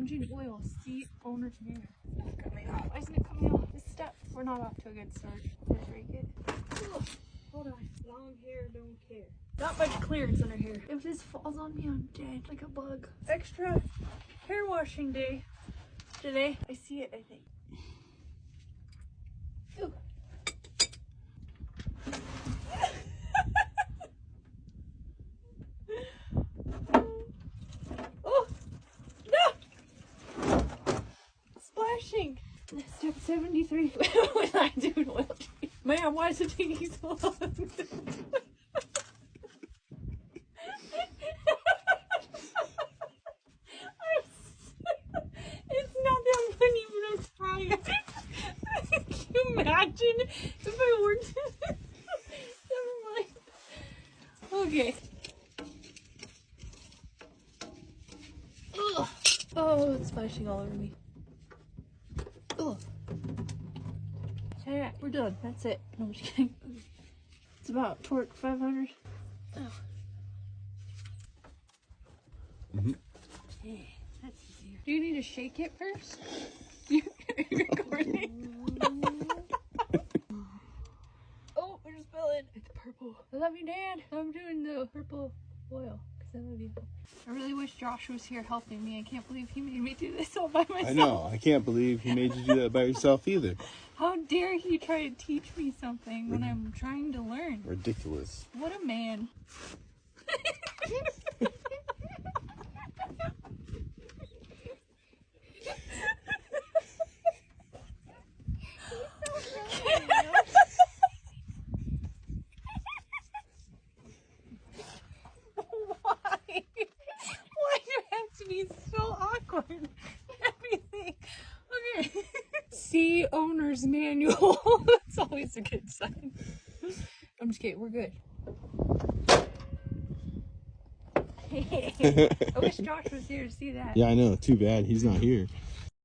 engine oil, see owner's manual. Why isn't it coming off this step? We're not off to a good start. Let's rake it. Ugh. Hold on. Long hair, don't care. Not much clearance under here. If this falls on me, I'm dead like a bug. Extra hair washing day today. I see it, I think. Ooh. Oh no! Splashing. Step 73. When I do an oil change. Man, why is it taking so long? It's not that funny, but I'm trying. Can you imagine if I worked? Never mind. Okay. Ugh. Oh, it's splashing all over me. Ugh. Yeah, we're done. That's it. No, I'm just kidding. It's about torque 500. Oh. Yeah, that's easier. Do you need to shake it first? You're recording. Oh, we're just spilling. It's purple. I love you, Dad. I'm doing the purple oil because I love you. I really wish Josh was here helping me. I can't believe he made me do this all by myself. I know. I can't believe he made you do that by yourself either. How dare he try to teach me something when I'm trying to learn? Ridiculous. What a man. So awkward. Everything. Okay. See owner's manual. That's always a good sign. I'm just kidding. We're good. I wish Josh was here to see that. Yeah, I know. Too bad he's not here.